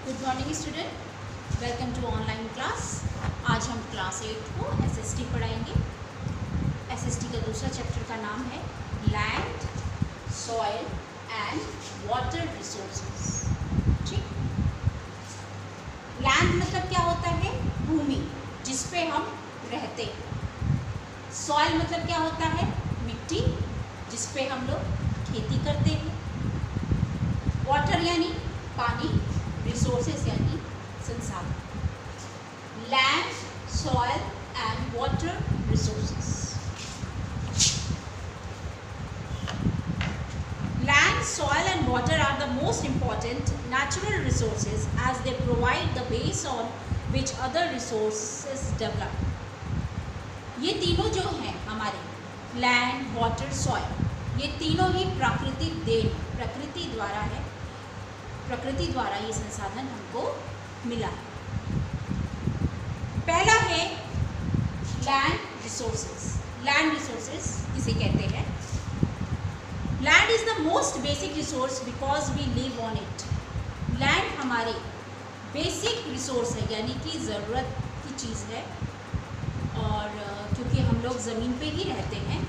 Good morning student, welcome to online class. आज हम class 8 को एसएसटी पढ़ाएंगे। एसएसटी का दूसरा चैप्टर का नाम है land, soil and water resources. ठीक, लैंड मतलब क्या होता है? भूमि जिस पे हम रहते हैं। सॉइल मतलब क्या होता है? मिट्टी जिस पे हम लोग खेती करते हैं। वाटर यानी पानी, रिसोर्सेज यानी संसाधन। Land, soil and water resources. Land, soil and water are the most important natural resources as they provide the base on which other resources develop. ये तीनों जो हैं हमारे लैंड, वाटर, सॉइल, ये तीनों ही प्राकृतिक देन, प्रकृति द्वारा है। प्रकृति द्वारा ये संसाधन हमको मिला है। पहला है लैंड रिसोर्सेज। लैंड रिसोर्सेज किसे कहते हैं? Land is the most basic resource because we live on it. Land हमारे बेसिक रिसोर्स है, यानी कि ज़रूरत की चीज़ है, और क्योंकि हम लोग ज़मीन पे ही रहते हैं।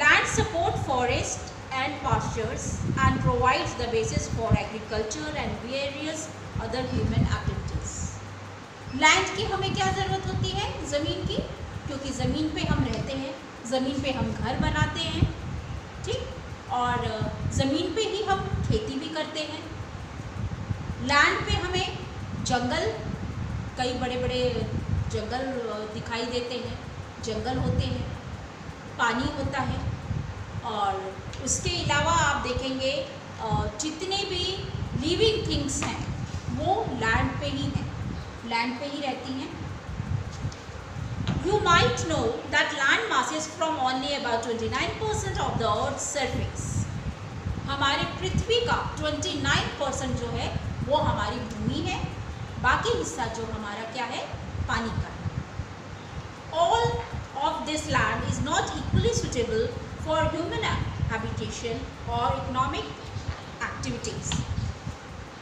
Land support forest and pastures and provides the basis for agriculture and various other human activities. Land की हमें क्या ज़रूरत होती है? ज़मीन की, क्योंकि ज़मीन पे हम रहते हैं, ज़मीन पे हम घर बनाते हैं, ठीक, और ज़मीन पे ही हम खेती भी करते हैं। लैंड पे हमें जंगल, कई बड़े बड़े जंगल दिखाई देते हैं, जंगल होते हैं, पानी होता है, और उसके अलावा आप देखेंगे जितने भी लिविंग थिंग्स हैं वो लैंड पे ही हैं, लैंड पे ही रहती हैं। You might know that land masses from only about 29% of the earth surface. हमारे पृथ्वी का 29% जो है वो हमारी भूमि है, बाकी हिस्सा जो हमारा क्या है? पानी का है। All of this land is not equally suitable for human habitation और economic activities.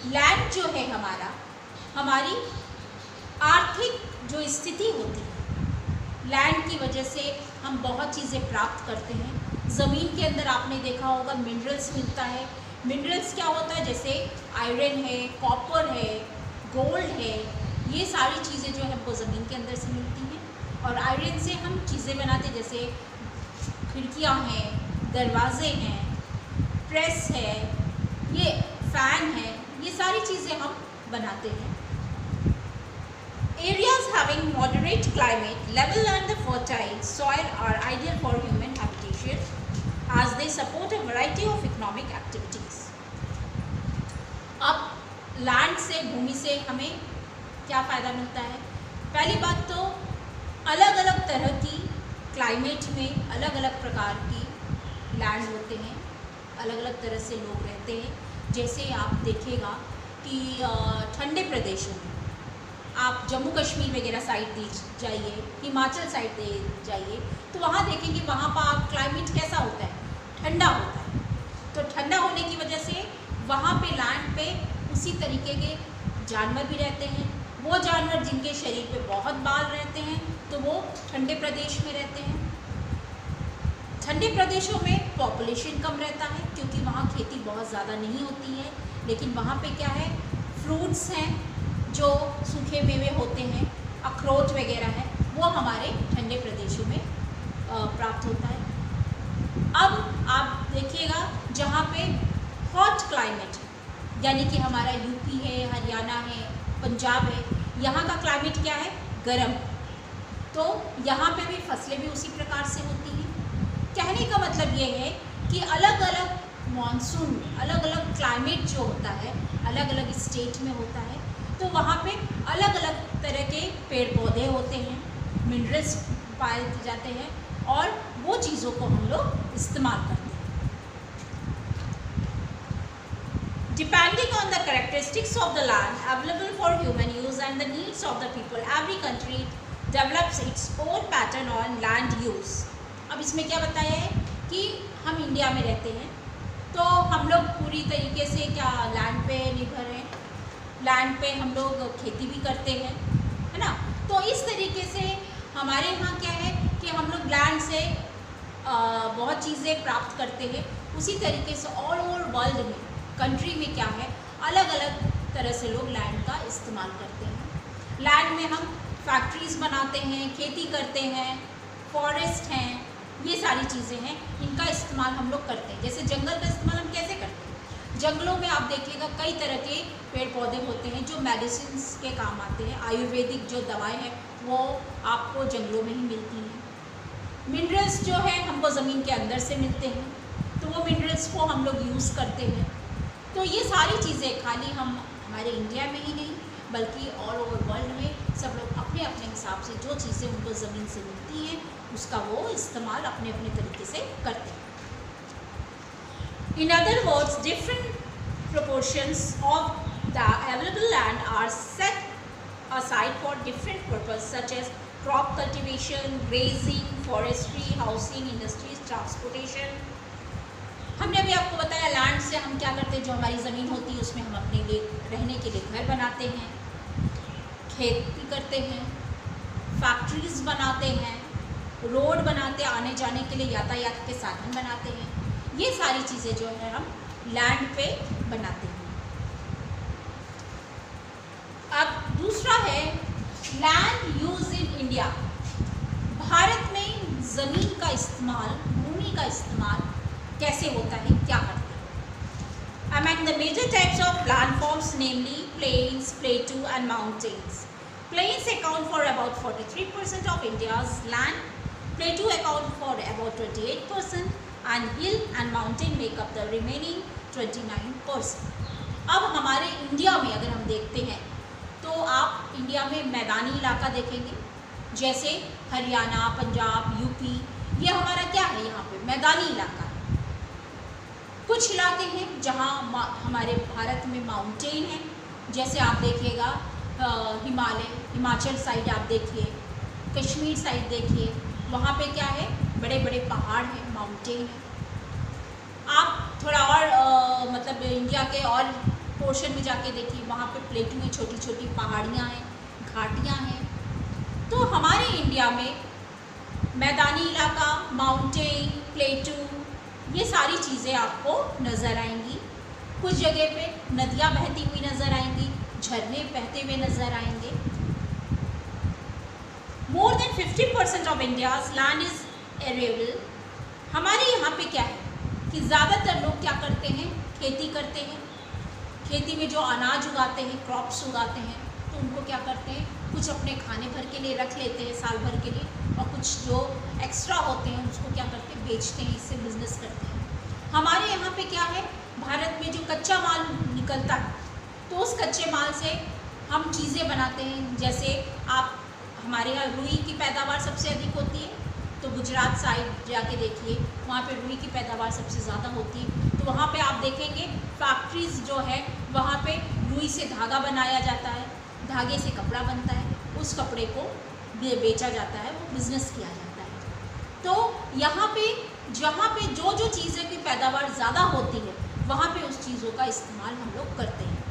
लैंड जो है हमारा, हमारी आर्थिक जो स्थिति होती है, लैंड की वजह से हम बहुत चीज़ें प्राप्त करते हैं। ज़मीन के अंदर आपने देखा होगा मिनरल्स मिलता है। मिनरल्स क्या होता है? जैसे आयरन है, कॉपर है, गोल्ड है, ये सारी चीज़ें जो है हमको ज़मीन के अंदर से मिलती हैं। और आयरन से हम चीज़ें बनाते, जैसे खिड़कियाँ हैं, दरवाजे हैं, प्रेस है, ये फैन है, ये सारी चीज़ें हम बनाते हैं। Areas having moderate climate level and the fertile soil are ideal for human habitation as they support a variety of economic activities. अब लैंड से, भूमि से हमें क्या फ़ायदा मिलता है? पहली बात तो अलग अलग तरह की क्लाइमेट में अलग अलग प्रकार की लैंड होते हैं, अलग अलग तरह से लोग रहते हैं। जैसे आप देखिएगा कि ठंडे प्रदेशों में आप जम्मू कश्मीर वगैरह साइड जाइए, हिमाचल साइड जाइए, तो वहाँ देखेंगे वहाँ पर क्लाइमेट कैसा होता है? ठंडा होता है। तो ठंडा होने की वजह से वहाँ पे लैंड पे उसी तरीके के जानवर भी रहते हैं। वो जानवर जिनके शरीर पे बहुत बाल रहते हैं तो वो ठंडे प्रदेश में रहते हैं। ठंडे प्रदेशों में पॉपुलेशन कम रहता है क्योंकि वहाँ खेती बहुत ज़्यादा नहीं होती है, लेकिन वहाँ पे क्या है? फ्रूट्स हैं, जो सूखे मेवे होते हैं, अखरोट वगैरह है, वो हमारे ठंडे प्रदेशों में प्राप्त होता है। अब आप देखिएगा जहाँ पे हॉट क्लाइमेट है, यानी कि हमारा यूपी है, हरियाणा है, पंजाब है, यहाँ का क्लाइमेट क्या है? गर्म। तो यहाँ पे भी फसलें भी उसी प्रकार से होती हैं। कहने का मतलब ये है कि अलग अलग मॉनसून में अलग अलग क्लाइमेट जो होता है, अलग अलग स्टेट में होता है, तो वहाँ पे अलग अलग तरह के पेड़ पौधे होते हैं, मिनरल्स पाए जाते हैं, और वो चीज़ों को हम लोग इस्तेमाल करते हैं। Depending on the characteristics of the land available for human use and the needs of the people, every country develops its own pattern on land use. अब इसमें क्या बताया है कि हम इंडिया में रहते हैं, तो हम लोग पूरी तरीके से क्या लैंड पे निर्भर हैं, लैंड पे हम लोग खेती भी करते हैं, है ना। तो इस तरीके से हमारे यहाँ क्या है कि हम लोग लैंड से बहुत चीज़ें प्राप्त करते हैं। उसी तरीके से ऑल ओवर वर्ल्ड में, कंट्री में क्या है, अलग अलग तरह से लोग लैंड का इस्तेमाल करते हैं। लैंड में हम फैक्ट्रीज़ बनाते हैं, खेती करते हैं, फॉरेस्ट हैं, ये सारी चीज़ें हैं, इनका इस्तेमाल हम लोग करते हैं। जैसे जंगल का इस्तेमाल हम कैसे करते हैं, जंगलों में आप देखिएगा कई तरह के पेड़ पौधे होते हैं जो मेडिसिन के काम आते हैं। आयुर्वेदिक जो दवाएं हैं वो आपको जंगलों में ही मिलती हैं। मिनरल्स जो है हमको ज़मीन के अंदर से मिलते हैं, तो वो मिनरल्स को हम लोग यूज़ करते हैं। तो ये सारी चीज़ें खाली हम हमारे इंडिया में ही नहीं बल्कि ऑल ओवर वर्ल्ड में सब लोग अपने अपने हिसाब से जो चीज़ें उनको ज़मीन से मिलती हैं उसका वो इस्तेमाल अपने अपने तरीके से करते हैं। In other words, different proportions of the available land are set aside for different purposes such as crop cultivation, grazing, forestry, housing, industries, transportation. हमने अभी आपको बताया लैंड से हम क्या करते हैं, जो हमारी ज़मीन होती है उसमें हम अपने लिए रहने के लिए घर बनाते हैं, खेती करते हैं, फैक्ट्रीज बनाते हैं, रोड बनाते हैं, आने जाने के लिए यातायात के साधन बनाते हैं। ये सारी चीज़ें जो है हम लैंड पे बनाते हैं। अब दूसरा है land use in India. Bharat में ज़मीन का इस्तेमाल, भूमि का इस्तेमाल कैसे होता है, क्या करते हैं। Among the major types of landforms, namely plains, plateau and mountains. Plains account for about 43% of India's land. Plateau account for about 28%. And hill and mountain make up the remaining 29%. अब हमारे इंडिया में अगर हम देखते हैं तो आप India में मैदानी इलाका देखेंगे, जैसे हरियाणा, पंजाब, यूपी, ये हमारा क्या है, यहाँ पे मैदानी इलाका है। कुछ इलाके हैं जहाँ हमारे भारत में माउंटेन है, जैसे आप देखिएगा हिमाचल साइड आप देखिए, कश्मीर साइड देखिए, वहाँ पे क्या है, बड़े बड़े पहाड़ हैं, माउंटेन है। आप थोड़ा और मतलब इंडिया के और पोर्शन में जाके देखिए, वहाँ पे प्लेटू में छोटी छोटी पहाड़ियाँ हैं, घाटियाँ हैं। तो हमारे इंडिया में मैदानी इलाका, माउंटेन, प्लेटू, ये सारी चीज़ें आपको नज़र आएंगी। कुछ जगह पे नदियाँ बहती हुई नज़र आएंगी, झरने बहते हुए नज़र आएंगे। More than 50% of India's land is arable. हमारे यहाँ पे क्या है कि ज़्यादातर लोग क्या करते हैं, खेती करते हैं। खेती में जो अनाज उगाते हैं, क्रॉप्स उगाते हैं, तो उनको क्या करते हैं, कुछ अपने खाने भर के लिए रख लेते हैं साल भर के लिए, और कुछ जो एक्स्ट्रा होते हैं उसको क्या करते हैं, बेचते हैं, इससे बिजनेस करते हैं। हमारे यहाँ पे क्या है, भारत में जो कच्चा माल निकलता है तो उस कच्चे माल से हम चीज़ें बनाते हैं। जैसे आप हमारे यहाँ रुई की पैदावार सबसे अधिक होती है, तो गुजरात साइड जाके देखिए, वहाँ पे रुई की पैदावार सबसे ज़्यादा होती है। तो वहाँ पे आप देखेंगे फैक्ट्रीज़ जो है वहाँ पे रुई से धागा बनाया जाता है, धागे से कपड़ा बनता है, उस कपड़े को बेचा जाता है, वो बिज़नेस किया जाता है। तो यहाँ पे जहाँ पे जो जो चीज़ें की पैदावार ज़्यादा होती है वहाँ पे उस चीज़ों का इस्तेमाल हम लोग करते हैं।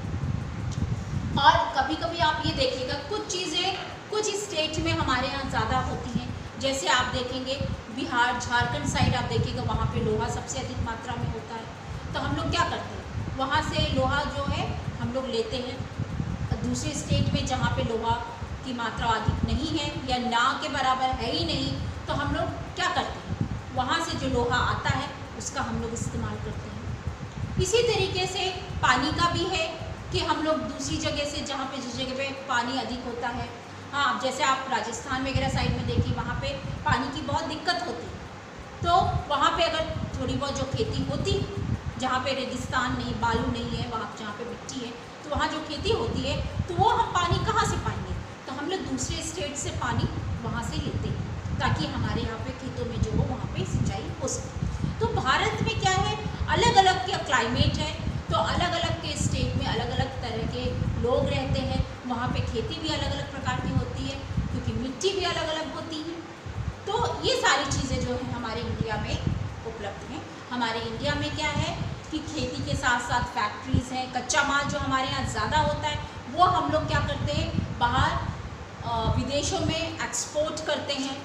और कभी कभी आप ये देखिएगा कुछ चीज़ें कुछ स्टेट में हमारे यहाँ ज़्यादा होती हैं। जैसे आप देखेंगे बिहार, झारखंड साइड आप देखिएगा, वहाँ पे लोहा सबसे अधिक मात्रा में होता है। तो हम लोग क्या करते हैं, वहाँ से लोहा जो है हम लोग लेते हैं। दूसरे स्टेट में जहाँ पे लोहा की मात्रा अधिक नहीं है या ना के बराबर है ही नहीं, तो हम लोग क्या करते हैं, वहाँ से जो लोहा आता है उसका हम लोग इस्तेमाल करते हैं। इसी तरीके से पानी का भी है कि हम लोग दूसरी जगह से, जहाँ पे जिस जगह पे पानी अधिक होता है, हाँ जैसे आप राजस्थान वगैरह साइड में देखिए, वहाँ पे पानी की बहुत दिक्कत होती है। तो वहाँ पे अगर थोड़ी बहुत जो खेती होती है, जहाँ पे रेगिस्तान नहीं, बालू नहीं है, वहाँ जहाँ पे मिट्टी है, तो वहाँ जो खेती होती है तो वो हम पानी कहाँ से पाएंगे, तो हम लोग दूसरे स्टेट से पानी वहाँ से लेते हैं ताकि हमारे यहाँ पे खेतों में जो हो वहाँ पे सिंचाई हो सके। तो भारत में क्या है, अलग अलग का क्लाइमेट है, तो अलग अलग के स्टेट में अलग अलग तरह के लोग रहते हैं। वहाँ पे खेती भी अलग अलग प्रकार की होती है क्योंकि मिट्टी भी अलग अलग होती है। तो ये सारी चीज़ें जो है हमारे इंडिया में उपलब्ध हैं। हमारे इंडिया में क्या है कि खेती के साथ साथ फैक्ट्रीज़ हैं, कच्चा माल जो हमारे यहाँ ज़्यादा होता है वो हम लोग क्या करते हैं, बाहर विदेशों में एक्सपोर्ट करते हैं।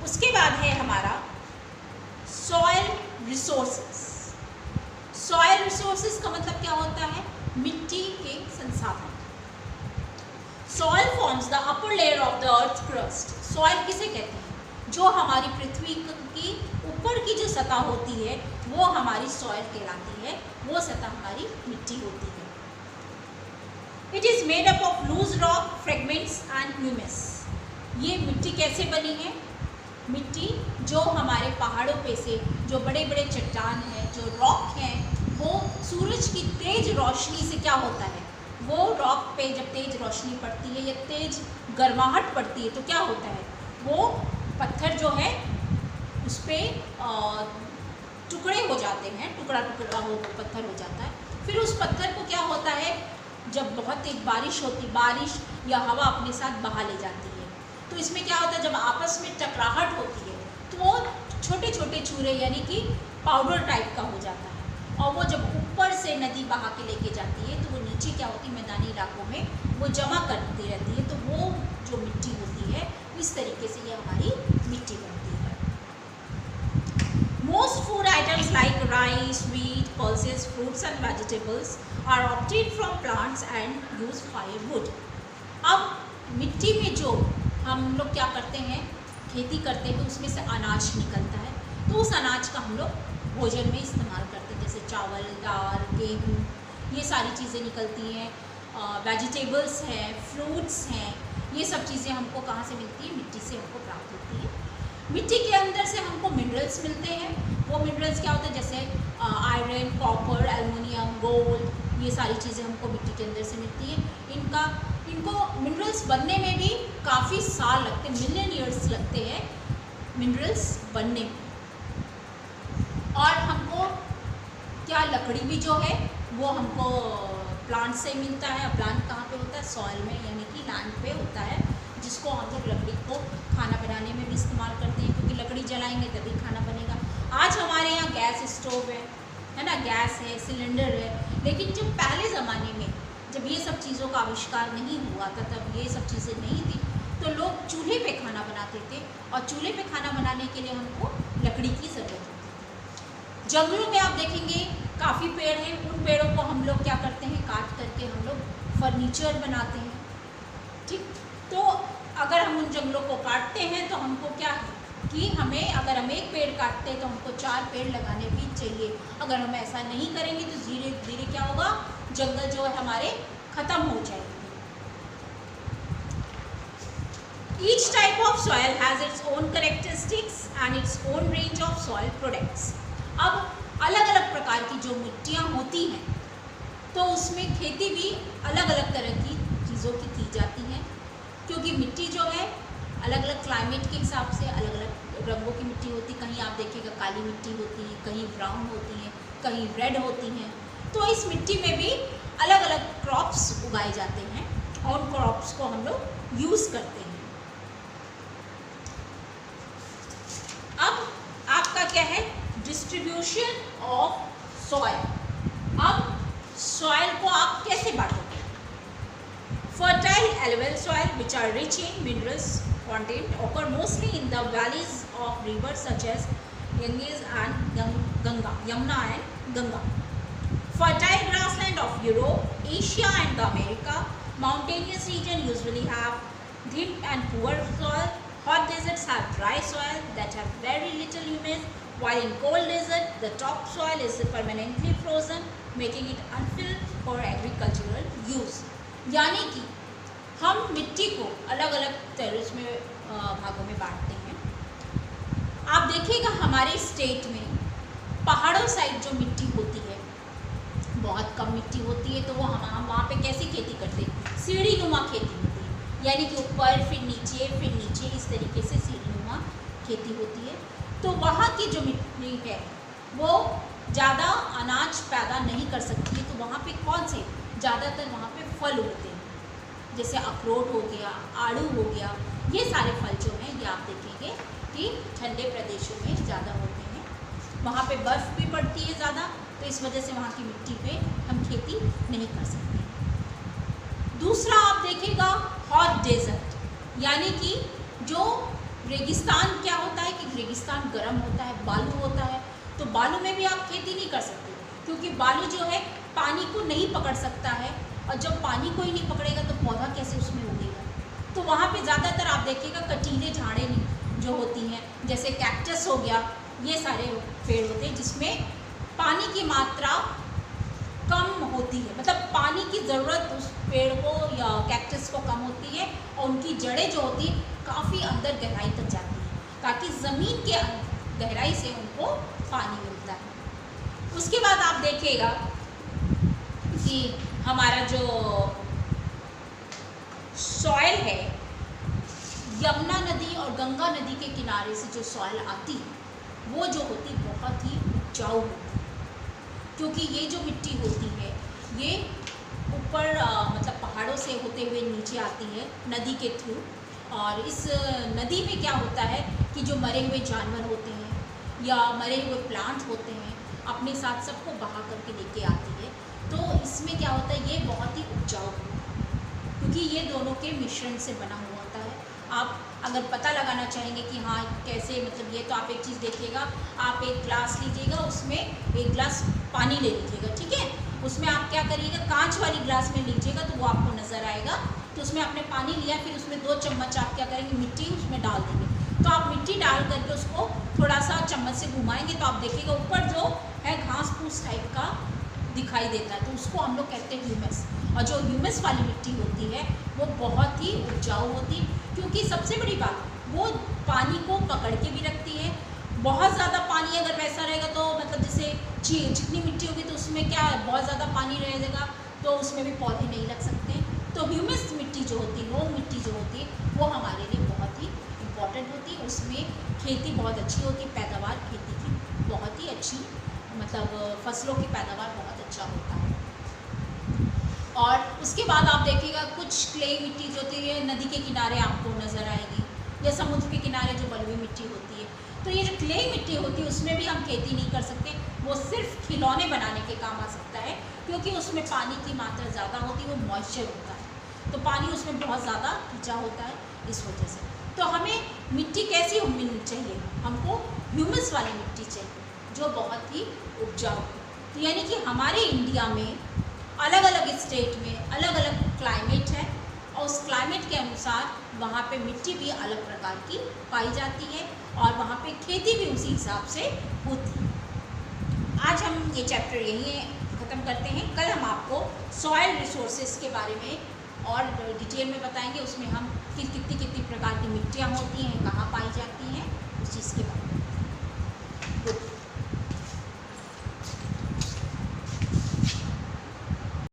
उसके बाद है हमारा सॉइल रिसोर्सेस। सॉइल रिसोर्सेस का मतलब क्या होता है, मिट्टी के संसाधन। Soil forms the upper layer of the earth crust. Soil किसे कहते हैं, जो हमारी पृथ्वी की ऊपर की जो सतह होती है वो हमारी सॉइल कहलाती है, वो सतह हमारी मिट्टी होती है। It is made up of loose rock fragments and humus. ये मिट्टी कैसे बनी है, मिट्टी जो हमारे पहाड़ों पे से जो बड़े बड़े चट्टान हैं, जो रॉक हैं, वो सूरज की तेज रोशनी से क्या होता है, वो रॉक पे जब तेज रोशनी पड़ती है या तेज गर्माहट पड़ती है तो क्या होता है, वो पत्थर जो है उस पर टुकड़े हो जाते हैं, टुकड़ा टुकड़ा हो पत्थर हो जाता है। फिर उस पत्थर को क्या होता है, जब बहुत तेज बारिश या हवा अपने साथ बहा ले जाती है तो इसमें क्या होता है, जब आपस में टकराहट होती है तो वो छोटे छोटे चूरे यानी कि पाउडर टाइप का हो जाता है, और वो जब ऊपर से नदी बहा के लेके जाती है तो वो नीचे क्या होती है, मैदानी इलाकों में वो जमा करती रहती है, तो वो जो मिट्टी होती है इस तरीके से ये हमारी मिट्टी बनती है। Most food items like rice, wheat, pulses, fruits and vegetables are obtained from plants and use firewood। अब मिट्टी में जो हम लोग क्या करते हैं, खेती करते हैं, उसमें से अनाज निकलता है, तो उस अनाज का हम लोग भोजन में इस्तेमाल करते हैं, जैसे चावल, दाल, गेहूँ, ये सारी चीज़ें निकलती हैं। वेजिटेबल्स हैं, फ्रूट्स हैं, ये सब चीज़ें हमको कहाँ से मिलती है, मिट्टी से हमको प्राप्त होती है। मिट्टी के अंदर से हमको मिनरल्स मिलते हैं। वो मिनरल्स क्या होते हैं, जैसे आयरन, कॉपर, एल्युमिनियम, गोल्ड, ये सारी चीज़ें हमको मिट्टी के अंदर से मिलती हैं। इनको मिनरल्स बनने में भी काफ़ी साल लगते हैं, मिलियन ईयर्स लगते हैं मिनरल्स बनने में। और हमको क्या, लकड़ी भी जो है वो हमको प्लांट से मिलता है। प्लांट कहाँ पे होता है, सॉइल में, यानी कि लैंड पे होता है, जिसको हम लोग लकड़ी को खाना बनाने में भी इस्तेमाल करते हैं, क्योंकि लकड़ी जलाएंगे तभी खाना बनेगा। आज हमारे यहाँ गैस स्टोव है ना, गैस है, सिलेंडर है, लेकिन जब पहले ज़माने में जब ये सब चीज़ों का आविष्कार नहीं हुआ था, तब ये सब चीज़ें नहीं थी, तो लोग चूल्हे पे खाना बनाते थे, और चूल्हे पे खाना बनाने के लिए हमको लकड़ी की ज़रूरत होती थी। जंगलों में आप देखेंगे काफ़ी पेड़ हैं, उन पेड़ों को हम लोग क्या करते हैं, काट करके हम लोग फर्नीचर बनाते हैं। ठीक, तो अगर हम उन जंगलों को काटते हैं तो हमको क्या है कि अगर हम एक पेड़ काटते हैं तो हमको 4 पेड़ लगाने भी चाहिए। अगर हम ऐसा नहीं करेंगे तो धीरे धीरे क्या होगा, जंगल जो है हमारे ख़त्म हो जाएंगे। Each type of soil has its own characteristics and its own range of soil products। अब अलग अलग प्रकार की जो मिट्टियाँ होती हैं तो उसमें खेती भी अलग अलग तरह की चीज़ों की जाती हैं, क्योंकि मिट्टी जो है अलग अलग क्लाइमेट के हिसाब से अलग अलग रंगों की मिट्टी होती है। कहीं आप देखिएगा काली मिट्टी होती है, कहीं ब्राउन होती है, कहीं रेड होती हैं। तो इस मिट्टी में भी अलग अलग क्रॉप्स उगाए जाते हैं और उन क्रॉप्स को हम लोग यूज़ करते हैं। अब आपका क्या है, डिस्ट्रीब्यूशन ऑफ सॉइल। अब सॉइल को आप कैसे बांटोगे? Fertile alluvial soil which are rich in minerals content occur mostly in the valleys of rivers such as Ganges and Yamuna and Ganga. Fertile grassland of Europe, Asia and America. Mountainous region usually have thin and poor soil. Hot deserts have dry soil that have very little humus, while in cold desert the top soil is permanently frozen, making it unfit for agricultural use। यानी कि हम मिट्टी को अलग अलग तरह में भागों में बांटते हैं। आप देखिएगा हमारे स्टेट में पहाड़ों साइड जो मिट्टी होती है बहुत कम मिट्टी होती है, तो वो हम वहाँ पे कैसी खेती करते हैं, सीढ़ी नुमा खेती होती है, यानी कि ऊपर फिर नीचे इस तरीके से सीढ़ी नुमा खेती होती है। तो वहाँ की जो मिट्टी है वो ज़्यादा अनाज पैदा नहीं कर सकती है, तो वहाँ पे कौन से ज़्यादातर वहाँ पे फल होते हैं, जैसे अखरोट हो गया, आड़ू हो गया, ये सारे फल जो हैं ये आप देखेंगे कि ठंडे प्रदेशों में ज़्यादा होते हैं। वहाँ पे बर्फ़ भी पड़ती है ज़्यादा, तो इस वजह से वहाँ की मिट्टी पे हम खेती नहीं कर सकते। दूसरा आप देखिएगा हॉट डेजर्ट, यानी कि जो रेगिस्तान, क्या होता है कि रेगिस्तान गर्म होता है, बालू होता है, तो बालू में भी आप खेती नहीं कर सकते, क्योंकि बालू जो है पानी को नहीं पकड़ सकता है, और जब पानी को ही नहीं पकड़ेगा तो पौधा कैसे उसमें उगेगा। तो वहाँ पे ज़्यादातर आप देखिएगा कटीले झाड़ें जो होती हैं, जैसे कैक्टस हो गया, ये सारे पेड़ होते हैं जिसमें पानी की मात्रा कम होती है, मतलब पानी की ज़रूरत उस पेड़ को या कैक्टस को कम होती है, और उनकी जड़ें जो होती हैं काफ़ी अंदर गहराई तक जाती हैं, ताकि ज़मीन के गहराई से उनको पानी मिलता है। उसके बाद आप देखिएगा कि हमारा जो सॉइल है, यमुना नदी और गंगा नदी के किनारे से जो सॉइल आती है वो जो होती बहुत ही उपजाऊ होती है, क्योंकि ये जो मिट्टी होती है ये ऊपर मतलब पहाड़ों से होते हुए नीचे आती है नदी के थ्रू, और इस नदी में क्या होता है कि जो मरे हुए जानवर होते हैं या मरे हुए प्लांट होते हैं अपने साथ सबको बहा करके लेके आती है। तो इसमें क्या होता है, ये बहुत ही उपजाऊ होता है, क्योंकि ये दोनों के मिश्रण से बना हुआ होता है। आप अगर पता लगाना चाहेंगे कि हाँ कैसे, मतलब ये तो आप एक चीज़ देखिएगा, आप एक ग्लास लीजिएगा, उसमें एक ग्लास पानी ले लीजिएगा, ठीक है, उसमें आप क्या करिएगा, कांच वाली ग्लास में लीजिएगा तो वो आपको नज़र आएगा। तो उसमें आपने पानी लिया, फिर उसमें 2 चम्मच आप क्या करेंगे, मिट्टी उसमें डाल देंगे। तो आप मिट्टी डाल करके उसको थोड़ा सा चम्मच से घुमाएंगे तो आप देखिएगा ऊपर जो है घास फूस टाइप का दिखाई देता है, तो उसको हम लोग कहते हैं ह्यूमस। और जो ह्यूमस वाली मिट्टी होती है वो बहुत ही उपजाऊ होती है, क्योंकि सबसे बड़ी बात वो पानी को पकड़ के भी रखती है। बहुत ज़्यादा पानी अगर वैसा रहेगा तो मतलब जैसे चिकनी मिट्टी होगी तो उसमें क्या बहुत ज़्यादा पानी रहेगा तो उसमें भी पौधे नहीं लग सकते। तो ह्यूमस मिट्टी जो होती है, लोग मिट्टी जो होती है वो हमारे लिए बहुत ही इम्पॉर्टेंट होती है। उसमें खेती बहुत अच्छी होती है, पैदावार खेती की बहुत ही अच्छी, मतलब फसलों की पैदावार बहुत अच्छा होता है। और उसके बाद आप देखिएगा कुछ क्ले मिट्टी जो होती है नदी के किनारे आपको नज़र आएगी, या समुद्र के किनारे जो बलुई मिट्टी होती है। तो ये जो क्ले मिट्टी होती है उसमें भी हम खेती नहीं कर सकते, वो सिर्फ खिलौने बनाने के काम आ सकता है, क्योंकि उसमें पानी की मात्रा ज़्यादा होती है, वो मॉइस्चर होता है, तो पानी उसमें बहुत ज़्यादा खिंचा होता है इस वजह से। तो हमें मिट्टी कैसी मिलनी चाहिए, हमको ह्यूमस वाली मिट्टी चाहिए जो बहुत ही उपजाऊ हो। तो यानी कि हमारे इंडिया में अलग अलग स्टेट में अलग अलग क्लाइमेट है, और उस क्लाइमेट के अनुसार वहाँ पे मिट्टी भी अलग प्रकार की पाई जाती है, और वहाँ पे खेती भी उसी हिसाब से होती है। आज हम ये चैप्टर यहीं ख़त्म करते हैं। कल हम आपको सॉइल रिसोर्सेज के बारे में और डिटेल में बताएंगे, उसमें हम कितनी कितनी प्रकार की मिट्टियाँ होती हैं,